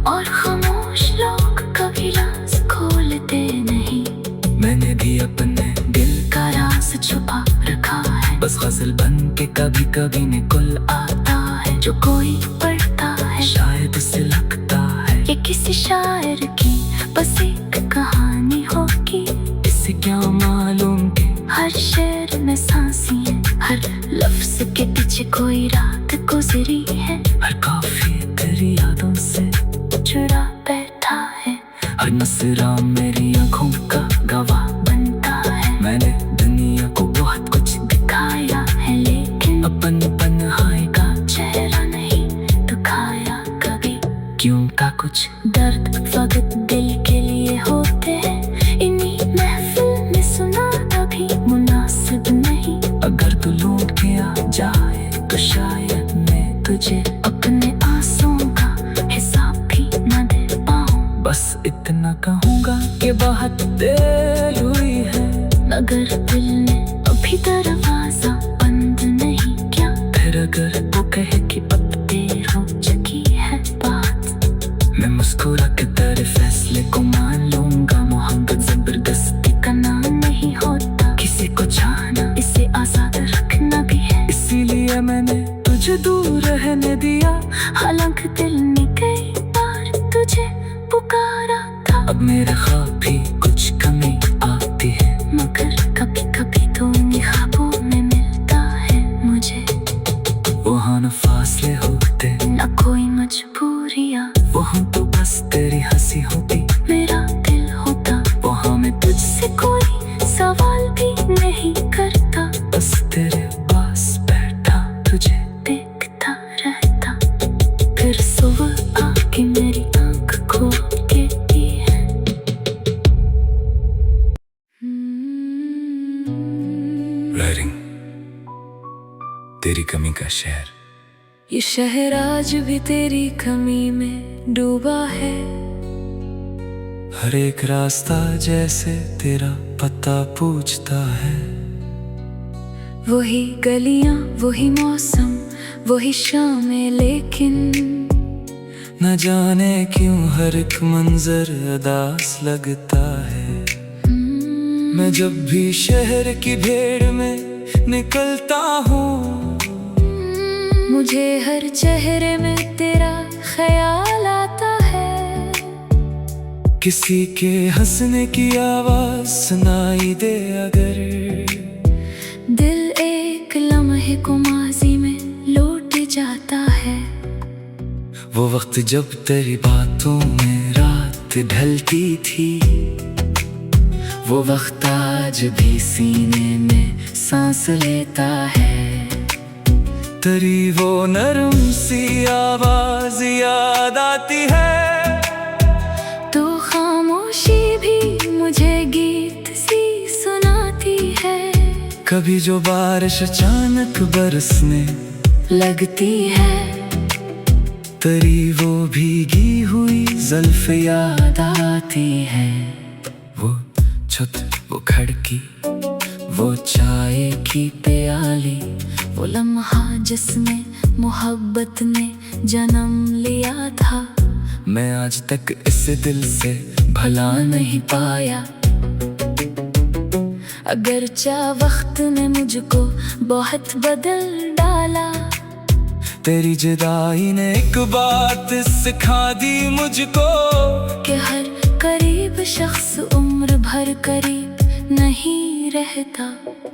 और खामोश लोग कभी राज खोलते नहीं। मैंने भी अपने दिल का राज छुपा रखा है, बस गजल बन के कभी कभी निकल आता है। जो कोई पढ़ता है शायद उसे लगता है ये किसी शायर की बस एक कहानी होगी। इससे क्या मालूम कि हर शेर में सांसी है, हर लफ्ज के पीछे कोई रात गुजरी है। हर काफी तेरी यादों से जुड़ा बैठा है, हर नसरा मेरी आँखों का गवाह बनता है। मैंने दुनिया को बहुत कुछ दिखाया है, लेकिन अपन तन्हाई का चेहरा नहीं दिखाया कभी। क्यों का कुछ दर्द फकत दिल के लिए होते हैं, इन्हीं महफिल में सुना अभी मुनासिब नहीं। अगर तू लौट के आ जाए तो शायद मैं तुझे अपने आंसुओं का हिसाब भी न दे पाऊं। बस इतना कहूँगा कि बहुत देर हुई है, मगर दिल ने अभी दरवाजा बंद नहीं किया। फिर अगर वो कहे कि अब देर हो चुकी है बात, मैं मुस्कुरा के तेरे फैसले को मान लूंगा। मोहब्बत जबरदस्ती का नाम नहीं होता, किसी को चाहना इसे आजाद रखना भी है। इसीलिए मैंने तुझे दूर रहने दिया, हालांकि दिल ने कई बार तुझे पुकारा था। अब मेरे ख्वाब भी कुछ कमी आती है, मगर कभी कभी तो उन्हीं ख्वाबों में मिलता है मुझे। वहाँ न फासले होते न कोई मजबूरियाँ, वहाँ तो बस तेरी हंसी होती, मेरा दिल होता। वहाँ मैं तुझसे कोई सवाल भी नहीं करता, बस तेरे पास बैठा तुझे देखता रहता। फिर सुबह आके मेरी आँख खोल के दी है। राइटिंग तेरी कमी का शहर। ये शहर आज भी तेरी कमी में डूबा है। हर एक रास्ता जैसे तेरा पता पूछता है। वही गलियां, वही मौसम, वही शामें, लेकिन न जाने क्यों हर एक मंजर उदास लगता है। मैं जब भी शहर की भीड़ में निकलता हूँ, मुझे हर चेहरे में तेरा ख्याल आता है। किसी के हंसने की आवाज सुनाई दे अगर, दिल एक लम्हे को माजी में लौट जाता है। वो वक्त जब तेरी बातों में रात ढलती थी, वो वक्त आज भी सीने में सांस लेता है। तेरी वो नरम सी आवाज याद आती है, तो खामोशी भी मुझे गीत सी सुनाती है। कभी जो बारिश अचानक बरसने लगती है, तेरी वो भीगी हुई जुल्फ याद आती है। वो छत, वो खिड़की, वो चाय की प्याली, वो लम्हा जिसमें मोहब्बत ने जन्म लिया था। मैं आज तक इस दिल से भला नहीं पाया। अगरचा वक्त ने मुझको बहुत बदल डाला, तेरी जुदाई ने एक बात सिखा दी मुझको, कि हर करीब शख्स उम्र भर करीब नहीं रहता।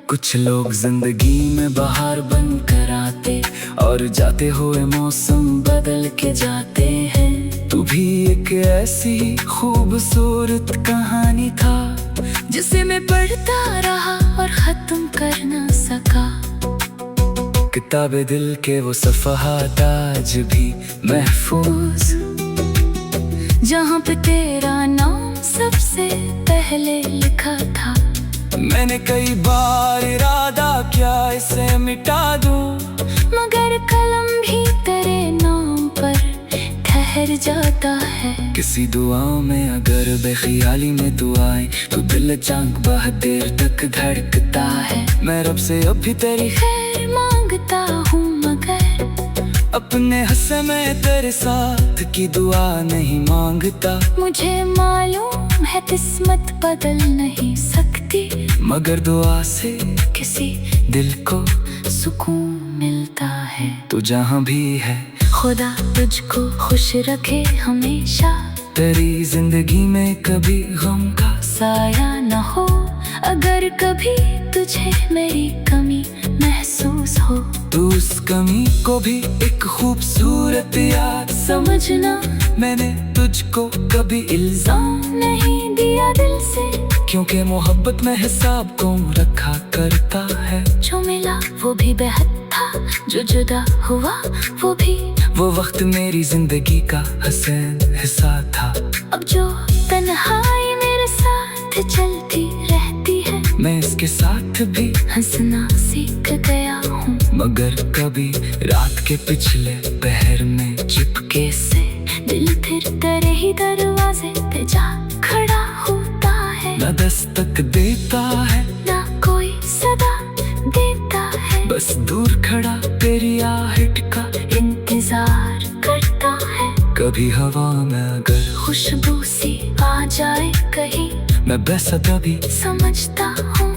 कुछ लोग जिंदगी में बाहर बन कर आते और जाते हुए मौसम बदल के जाते हैं। तू भी एक ऐसी खूबसूरत कहानी था, जिसे मैं पढ़ता रहा और खत्म कर ना सका। किताबे दिल के वो सफ़हात आज भी महफूज, जहाँ पे तेरा नाम सबसे पहले लिखा था। मैंने कई बार इरादा किया इसे मिटा दूं, मगर कलम भी तेरे नाम पर ठहर जाता है। किसी दुआ में अगर बेख्याली में तू आए, तो दिल चांक बहुत देर तक धड़कता है। मैं रब से अभी तेरी खैर मांगता हूँ, मगर अपने हंसे में तेरे साथ की दुआ नहीं मांगता। मुझे मालूम है किस्मत बदल नहीं सकती, मगर दुआ से किसी दिल को सुकून मिलता है। तू जहाँ भी है, खुदा तुझको खुश रखे हमेशा। तेरी जिंदगी में कभी गम का साया न हो, अगर कभी तुझे मेरी कमी महसूस हो, तो उस कमी को भी एक खूबसूरत याद समझना। मैंने तुझको कभी इल्जाम नहीं दिया दिल से, क्योंकि मोहब्बत में हिसाब कौन रखा करता है। जो मिला वो भी बेहद था, जो जुदा हुआ वो भी। वो वक्त मेरी जिंदगी का हसीन हिस्सा था। अब जो तन्हाई मेरे साथ चलती रहती है, मैं इसके साथ भी हंसना सीख गया हूँ। मगर कभी रात के पिछले पहर में चिपके से दिल फिर तेरे ही दरवाजे पे जा खड़ा होता है। न दस्तक देता है, ना कोई सदा देता है, बस दूर खड़ा तेरी आहट का इंतजार करता है। कभी हवा में अगर खुशबू सी आ जाए कहीं, मैं बेसब्री समझता हूँ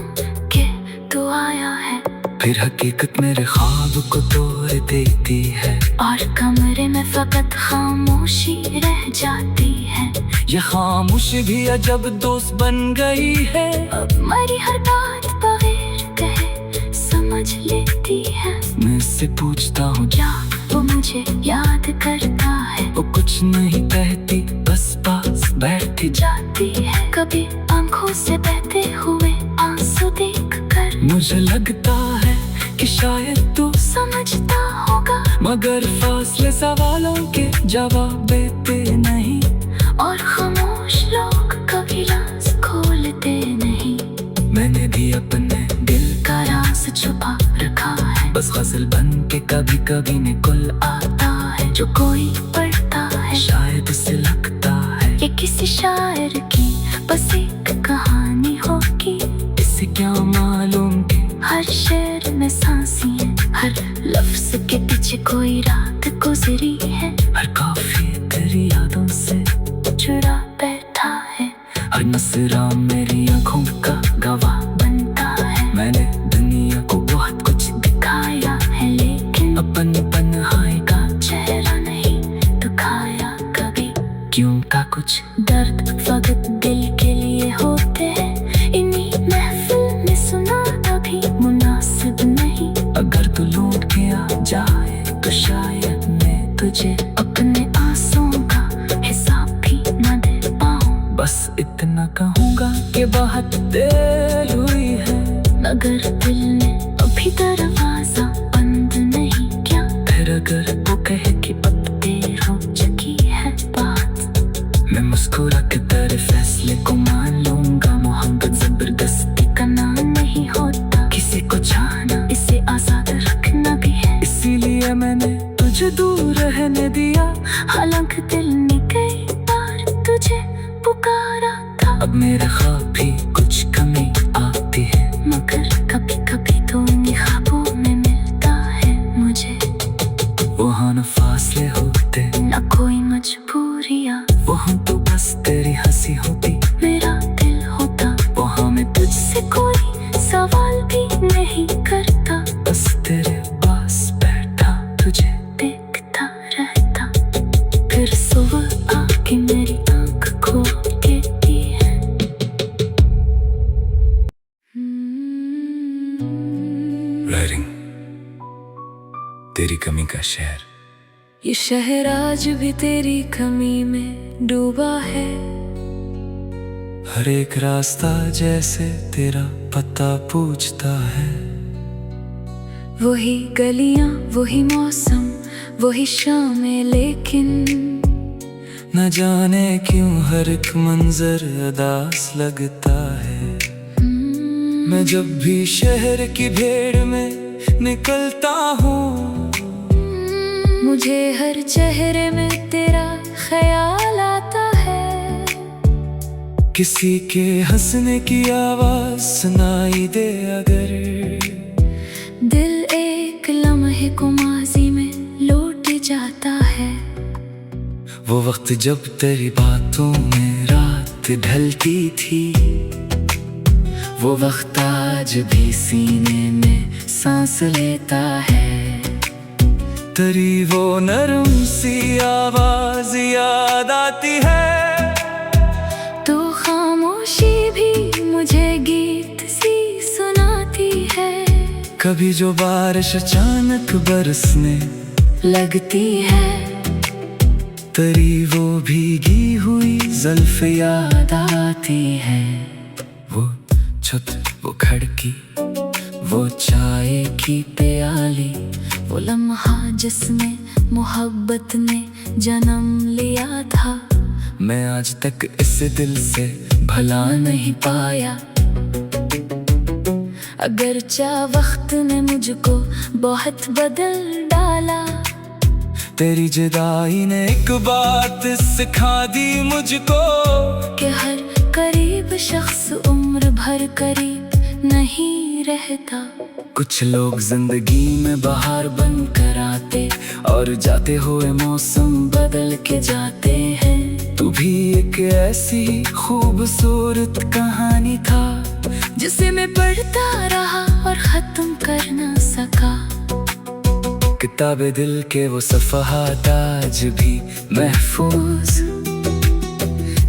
कि तू आया है। फिर हकीकत मेरे ख्वाब को तोड़ देती है, और कमरे में फकत खामोशी रह जाती है। ये खामोशी भी अजब दोस्त बन गई है। अब मरी हर बात बगैर कहे समझ लेती है। मैं इससे पूछता हूँ क्या वो मुझे याद करता है। वो कुछ नहीं कहती, बस पास बैठी जाती है। कभी आंखों से बहते हुए आंसू देख कर मुझे लगता है कि शायद तू समझता होगा, मगर फासले सवालों के जवाब देते नहीं। और खामोश लोग कभी राज खोलते नहीं। मैंने भी अपने दिल का राज छुपा रखा है, बस गजल बन के कभी कभी निकल आता है। जो कोई पढ़ता है शायद उसे लगता है कि किसी शायर की बस एक कहानी होगी। इसे क्या मालूम कि हर शेर में सांसी है, हर लफ्ज के पीछे कोई रात गुजरी है। हर काफिया तेरी यादों से जुड़ा बैठा है, हर नसरा मेरी आंखों का गवाह बनता है। मैंने दुनिया को बहुत कुछ दिखाया है लेकिन अपन तन्हाई का चेहरा नहीं दिखाया कभी। क्यों का कुछ दर्द वक्त दिल के लिए होते हैं, इन्हीं महफिल में सुना अभी मुनासिब नहीं। अगर तू लौट के आ जाए तो शायद मैं तुझे अपने आंसुओं का हिसाब भी न दे पाऊं। बस इतना कहूँगा कि बहुत देर हुई है, मगर दिल ने अभी दरवाजा बंद नहीं किया। फिर अगर वो कहे कि अब देर हो चुकी है बात, मैं मुस्कुरा के तेरे फैसले को मान लूंगा। मोहब्बत जबरदस्ती का नाम नहीं होता, किसी को चाहना इसे आजाद रखना भी है। इसीलिए मैंने तुझे दूर रहने दिया। हालांकि दिल ने कई बार तुझे पुकारा था, अब मेरे ख्वाब भी कुछ कमी आती है, मगर कभी कभी तो इन ख्वाबों में मिलता है मुझे। वहाँ न फासले होते न कोई मजबूरियाँ, वहाँ तो बस तेरी हंसी होती, मेरा दिल होता। वहाँ मैं तुझसे कोई सवाल भी नहीं करता, बस तेरे पास बैठा तुझे देखता रहता। फिर सुबह आके मेरी आँख खोल के दी है। राइटिंग तेरी कमी का शहर। ये शहर आज भी तेरी कमी में डूबा है। हर एक रास्ता जैसे तेरा पता पूछता है। वही गलियां, वही मौसम, वही शामें, लेकिन न जाने क्यों हर एक मंजर उदास लगता है। मैं जब भी शहर की भीड़ में निकलता हूँ, मुझे हर चेहरे में तेरा ख्याल आता है। किसी के हंसने की आवाज सुनाई दे अगर, दिल एक लम्हे को माजी में लौट जाता है। वो वक्त जब तेरी बातों में रात ढलती थी, वो वक्त आज भी सीने में सांस लेता है। तेरी वो नरम सी आवाज याद आती है, तो खामोशी भी मुझे गीत सी सुनाती है। कभी जो बारिश अचानक बरसने लगती है, तेरी वो भीगी हुई जुल्फ याद आती है। वो छत, वो खिड़की, वो चाय की प्याली, वो लम्हा जिसमें मोहब्बत ने जन्म लिया था। मैं आज तक इस दिल से भला नहीं पाया। अगरचे वक्त ने मुझको बहुत बदल डाला, तेरी जुदाई ने एक बात सिखा दी मुझको, कि हर करीब शख्स उम्र भर करीब नहीं रहता। कुछ लोग जिंदगी में बाहर बन कर आते और जाते हुए मौसम बदल के जाते हैं। तू भी एक ऐसी खूबसूरत कहानी था, जिसे मैं पढ़ता रहा और खत्म कर न सका। किताबे दिल के वो सफ़हात आज भी महफूज,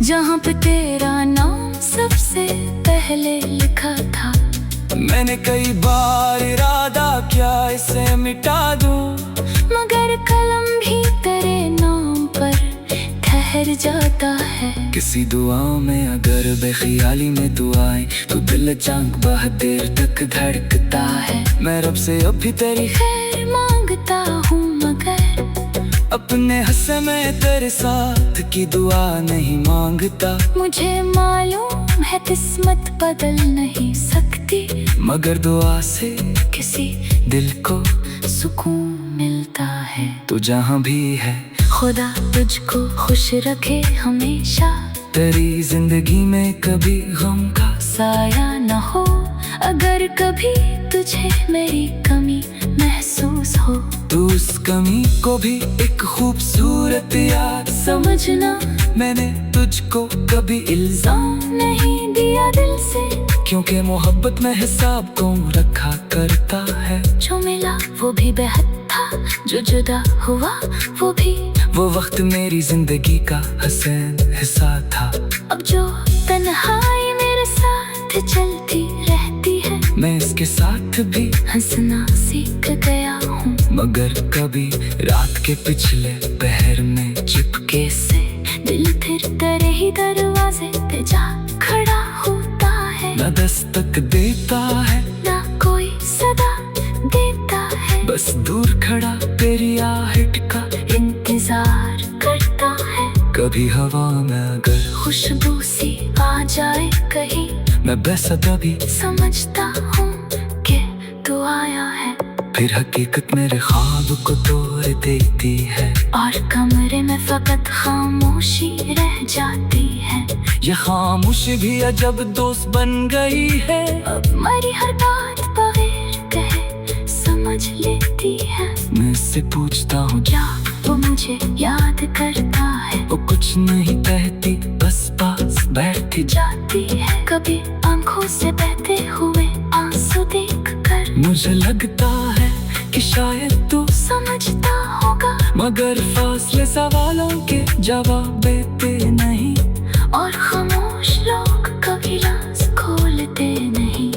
जहाँ पे तेरा नाम सबसे पहले लिखा था। मैंने कई बार इरादा किया इसे मिटा दूं, मगर कलम भी तेरे नाम पर ठहर जाता है। किसी दुआ में अगर बेख्याली में तू आए, तो दिल चांक बहुत देर तक धड़कता है। मैं रब से अब भी तेरी खैर मांगता हूँ, मगर अपने हंसे में तेरे साथ की दुआ नहीं मांगता। मुझे मालूम है किस्मत बदल नहीं सकती, मगर दुआ से किसी दिल को सुकून मिलता है। तू जहाँ भी है, खुदा तुझको खुश रखे हमेशा तेरी जिंदगी में कभी गम का साया न हो, अगर कभी तुझे मेरी कमी महसूस हो, तो उस कमी को भी एक खूबसूरत याद समझना मैंने तुझको कभी इल्जाम नहीं दिया दिल से, क्योंकि मोहब्बत में हिसाब कौन रखा करता है। जो मिला वो भी बेहद था, जो जुदा हुआ वो भी। वो वक्त मेरी जिंदगी का हसीन हिस्सा था। अब जो तन्हाई मेरे साथ चलती रहती है, मैं इसके साथ भी हंसना सीख गया हूँ, मगर कभी रात के पिछले पहर में चुपके से दिल फिर तेरे ही दरवाजे पे जा खड़ा होता है। न दस्तक देता है ना कोई सदा देता है, बस दूर खड़ा तेरी आहट का इंतजार करता है। कभी हवा में अगर खुशबू सी आ जाए कहीं, मैं बेसब्री भी समझता हूँ कि तू आया है। फिर हकीकत मेरे ख्वाब को तोड़ देती है, और कमरे में फकत खामोशी रह जाती है। ये खामोशी भी अजब दोस्त बन गई है। अब मरी हर बात बगैर कहे समझ लेती है। मैं इससे पूछता हूँ क्या वो मुझे याद करता है? वो कुछ नहीं कहती, बस पास बैठ जाती है। कभी आंखों से बहते हुए आंसू देख कर मुझे लगता है कि शायद तू समझता होगा, मगर फासले सवालों के जवाब देते नहीं। और खामोश लोग कभी राज खोलते नहीं।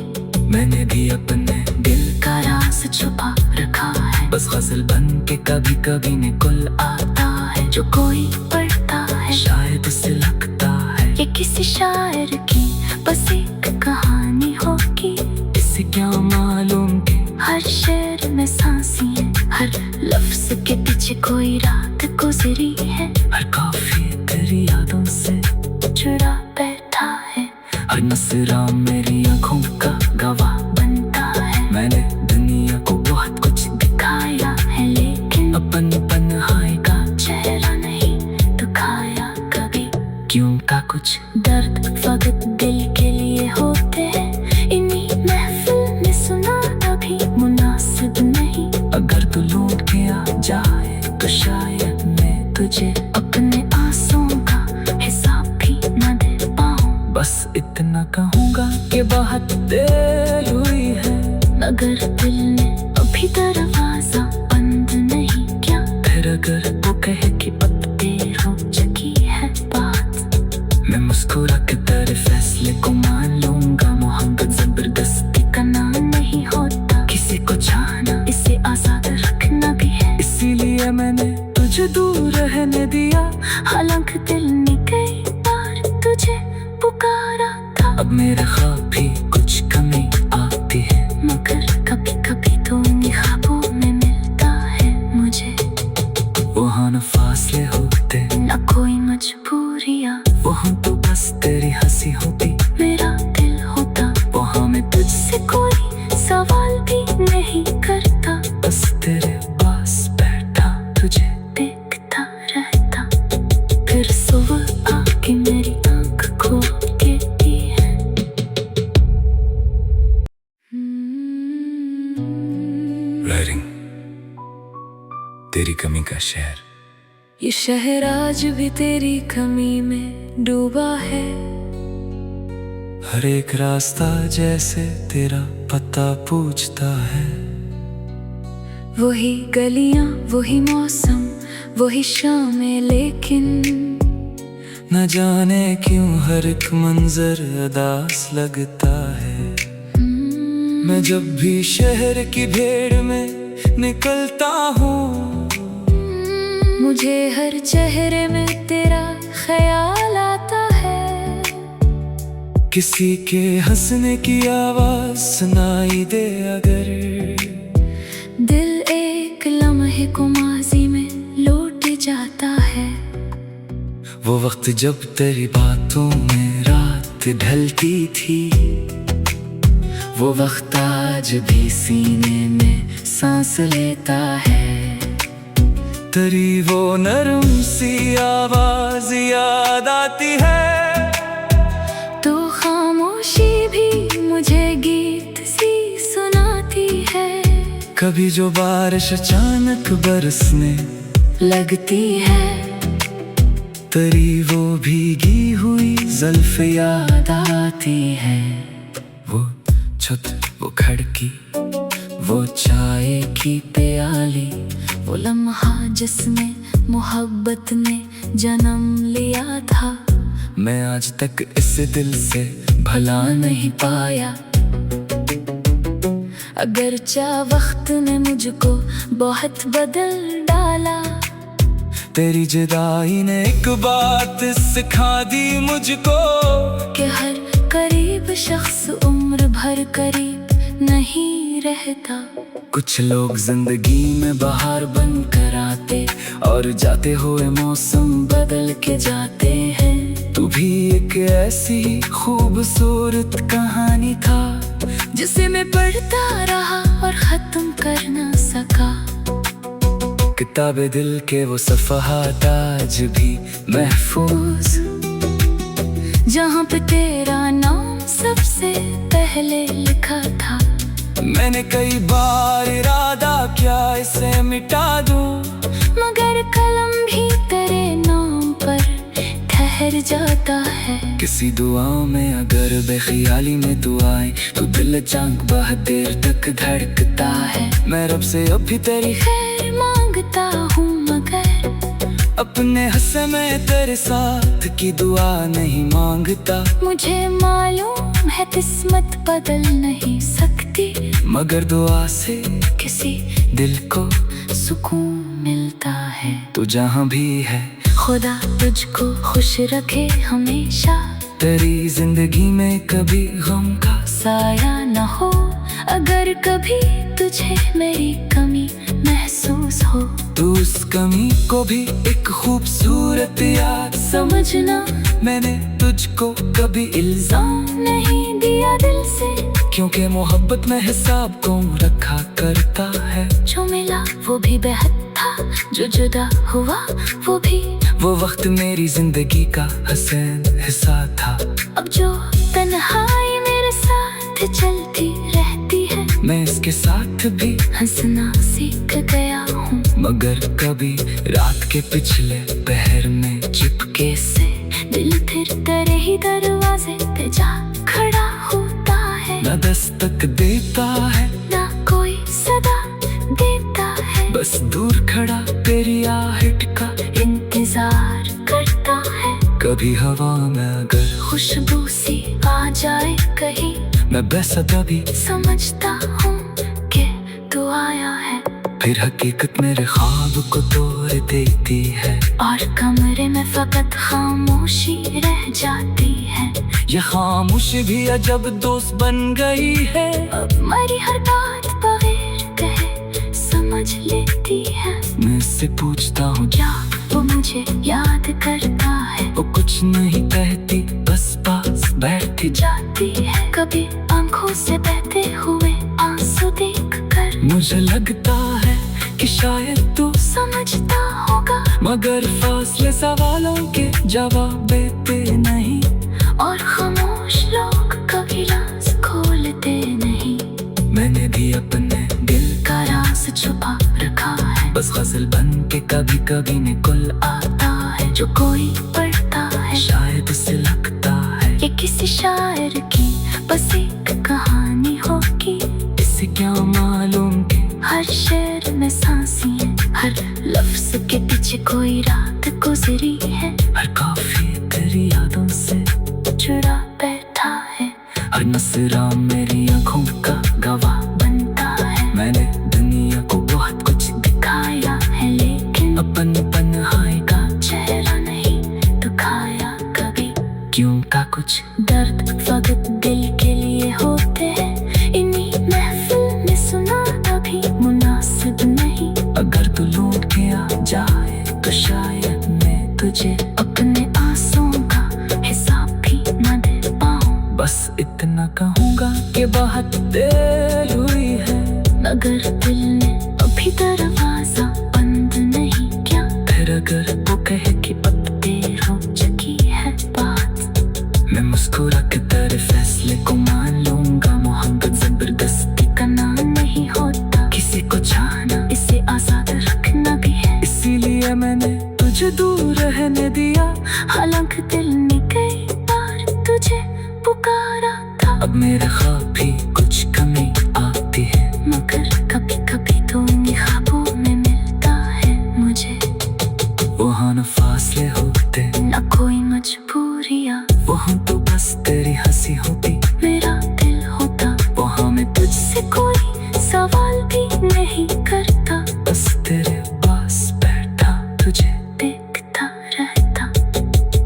मैंने भी अपने दिल का राज छुपा रखा है, बस गजल बन के कभी कभी निकल आता है। जो कोई पढ़ता है शायद उसे लगता है ये किसी शायर की बस एक कहानी होगी। इसे क्या मालूम कि हर शेर में सांसी है, हर लफ्ज के पीछे कोई रात गुजरी है। हर काफी तेरी यादों से जुड़ा बैठा है, हर नसरा मेरी आँखों का गवाह बनता है। मैंने दुनिया को बहुत कुछ दिखाया है, लेकिन अपन तन्हाई का चेहरा नहीं दिखाया कभी। क्यों का कुछ दर्द फकत दिल के लिए होते हैं, इन्हीं महफिल में सुना अभी मुनासिब नहीं। अगर तू लौट के आ जाए तो शायद मैं तुझे अपने आंसुओं का हिसाब भी न दे पाऊं। बस इतना कहूँगा कि बहुत देर हुई है, मगर दिल ने अभी दरवाजा बंद नहीं किया। फिर अगर वो कहे कि अब देर हो चुकी है बात, मैं मुस्कुरा के तेरे फैसले को मान लूंगा। मोहब्बत जबरदस्ती का नाम नहीं होता, किसी को चाहना इसे आजाद रखना भी है। इसीलिए मैंने तुझे दूर रहने दिया, हालांकि दिल ने कई बार तुझे पुकारा था। अब मेरे ख्वाब भी कुछ कमी आती है, मगर कभी कभी तो उन्हीं ख्वाबों में मिलता है मुझे। वहाँ न फासले होते न कोई मजबूरियाँ, वहाँ तो बस तेरी हंसी होती, मेरा दिल होता। वहाँ मैं तुझसे कोई सवाल भी नहीं करता, बस तेरे पास बैठा तुझे देखता रहता। फिर सुबह आके मेरी आँख खोल के दी है। राइटिंग तेरी कमी का शहर। ये शहर आज भी तेरी कमी में डूबा है। हर एक रास्ता जैसे तेरा पता पूछता है। वही गलियां, वही मौसम, वही शामें, लेकिन न जाने क्यों हर एक मंजर उदास लगता है। मैं जब भी शहर की भीड़ में निकलता हूँ, मुझे हर चेहरे में तेरा ख्याल आता है। किसी के हंसने की आवाज सुनाई दे अगर, दिल एक लम्हे को माजी में लौट जाता है। वो वक्त जब तेरी बातों में रात ढलती थी, वो वक्त आज भी सीने में सांस लेता है। तेरी वो नरम सी आवाज याद आती है, तो खामोशी भी मुझे गीत सी सुनाती है। कभी जो बारिश अचानक बरसने लगती है, तेरी वो भीगी हुई जुल्फ याद आती है। वो छत, वो खिड़की, वो चाय की प्याली, वो लम्हा जिसमें मोहब्बत ने जन्म लिया था। मैं आज तक इस दिल से भला नहीं पाया। अगरचा वक्त ने मुझको बहुत बदल डाला, तेरी जुदाई ने एक बात सिखा दी मुझको, कि हर करीब शख्स उम्र भर करीब नहीं रहता। कुछ लोग जिंदगी में बाहर बन कर आते और जाते हुए मौसम बदल के जाते हैं। तू भी एक ऐसी खूबसूरत कहानी था, जिसे मैं पढ़ता रहा और खत्म कर न सका। किताबे दिल के वो सफ़हात आज भी महफूज, जहाँ पे तेरा नाम सबसे पहले लिखा था। मैंने कई बार इरादा किया इसे मिटा दूं, मगर कलम भी तेरे नाम पर ठहर जाता है। किसी दुआ में अगर बेख्याली में तू आए, तो दिल चांक बहुत देर तक धड़कता है। मैं रब से अब भी तेरी खैर मांगता हूँ, मगर अपने हस्से में तेरे साथ की दुआ नहीं मांगता। मुझे मालूम है किस्मत बदल नहीं सकती, मगर दुआ से किसी दिल को सुकून मिलता है। तू जहाँ भी है, खुदा तुझको खुश रखे हमेशा। तेरी जिंदगी में कभी गम का साया न हो, अगर कभी तुझे मेरी कमी महसूस हो, तो उस कमी को भी एक खूबसूरत याद समझना। मैंने तुझको कभी इल्जाम नहीं दिया दिल से, क्योंकि मोहब्बत में हिसाब कौन रखा करता है। जो मिला वो भी बेहद था, जो जुदा हुआ वो भी। वो वक्त मेरी जिंदगी का हसीन हिस्सा था। अब जो तन्हाई मेरे साथ चलती रहती है, मैं इसके साथ भी हंसना सीख गया हूँ। मगर कभी रात के पिछले पहर में चुपके से दिल फिर तेरे ही दरवाजे पे जा खड़ा होता है। न दस्तक देता है, ना कोई सदा देता है, बस दूर खड़ा तेरी आहट का इंतजार करता है। कभी हवा में अगर खुशबू सी आ जाए कहीं, मैं बेसब्री समझता हूँ कि तू आया है। फिर हकीकत मेरे ख्वाब को तोड़ देती है, और कमरे में फकत खामोशी रह जाती है। ये खामोशी भी अजब दोस्त बन गई है। अब मरी हर बात बगैर कहे समझ लेती है। मैं इससे पूछता हूँ क्या वो मुझे याद करता है? वो कुछ नहीं कहती, बस पास बैठती जाती है। कभी आंखों से बहते हुए आंसू देख कर मुझे लगता है कि शायद तू समझता होगा, मगर फासले सवालों के जवाब देते नहीं। और खामोश लोग कभी राज खोलते नहीं। मैंने भी अपने दिल का राज छुपा रखा है, बस गजल बन के कभी कभी निकल आता है। जो कोई पढ़ता है शायद उसे लगता है ये किसी शायर की बस एक कहानी होगी। इसे क्या मालूम कि हर शेर में सांसी है, हर लफ्ज के पीछे कोई रात गुजरी है। हर काफी तेरी यादों से जुड़ा बैठा है, हर नसरा मेरी आँखों का गवाह बनता है। मैंने दुनिया को बहुत कुछ दिखाया है, लेकिन अपन पन्हाई का चेहरा नहीं दिखाया कभी। क्यों का कुछ दर्द फकत दिल के लिए होते हैं, इन्हीं महफिल में सुना अभी मुनासिब नहीं। अगर तू लौट के आ जाए तो शायद मैं तुझे अपने आंसुओं का हिसाब भी न दे पाऊं। बस इतना कहूँगा कि बहुत देर हुई है, मगर दिल ने अभी दरवाजा बंद नहीं किया। मुस्कुरा के तेरे फैसले को मान लूंगा। मोहब्बत जबरदस्ती का नाम नहीं होता, किसी को चाहना इसे आजाद रखना भी है। इसीलिए मैंने तुझे दूर रहने दिया, हालांकि दिल ने कई बार तुझे पुकारा था। अब मेरे ख्वाब भी कुछ कमी आती है, मगर कभी कभी तो उन्हीं ख्वाबों में मिलता है मुझे। वहाँ न फासले होते न कोई मजबूरियाँ, वहाँ तो बस तेरी हंसी होती मेरा दिल होता। वहाँ मैं तुझसे कोई सवाल भी नहीं करता, बस तेरे पास बैठा तुझे देखता रहता।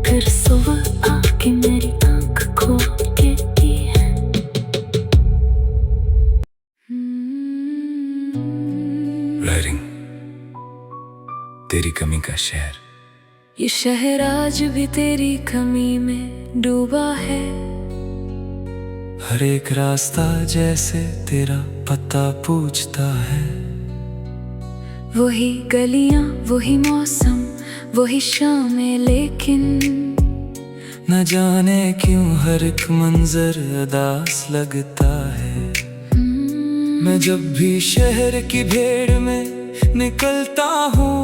फिर सुबह आके मेरी आँख खोल के दी है। राइटिंग तेरी कमी का शहर। ये शहर आज भी तेरी कमी में डूबा है। हर एक रास्ता जैसे तेरा पता पूछता है। वही गलियां, वही मौसम, वही शामें, लेकिन न जाने क्यों हर एक मंजर उदास लगता है। मैं जब भी शहर की भीड़ में निकलता हूँ,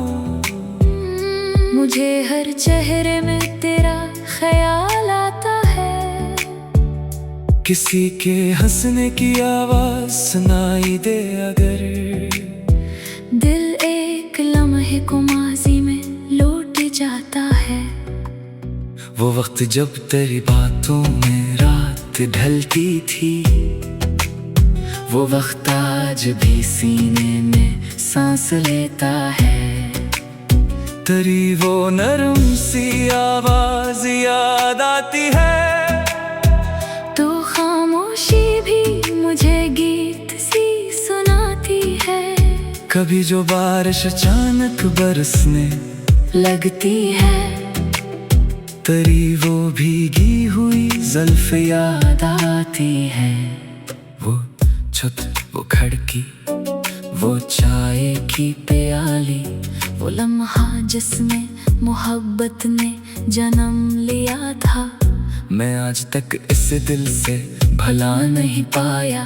मुझे हर चेहरे में तेरा ख्याल आता है। किसी के हंसने की आवाज सुनाई दे अगर, दिल एक लम्हे को माजी में लौट जाता है। वो वक्त जब तेरी बातों में रात ढलती थी, वो वक्त आज भी सीने में सांस लेता है। तेरी वो नरम सी आवाज याद आती है, तो खामोशी भी मुझे गीत सी सुनाती है। कभी जो बारिश अचानक बरसने लगती है, तेरी वो भीगी हुई जुल्फ याद आती है। वो छत, वो खिड़की, वो चाय की प्याली, वो लम्हा जिसमें मोहब्बत ने जन्म लिया था। मैं आज तक इस दिल से भला नहीं पाया।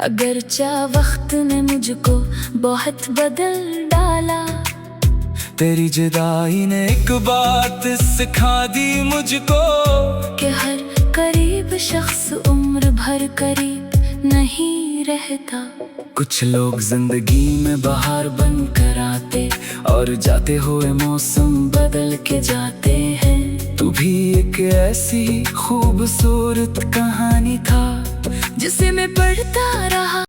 अगरचे वक्त ने मुझको बहुत बदल डाला, तेरी जुदाई ने एक बात सिखा दी मुझको, कि हर करीब शख्स उम्र भर करीब नहीं रहता। कुछ लोग जिंदगी में बाहर बन कर आते और जाते हुए मौसम बदल के जाते हैं। तू भी एक ऐसी खूबसूरत कहानी था, जिसे मैं पढ़ता रहा।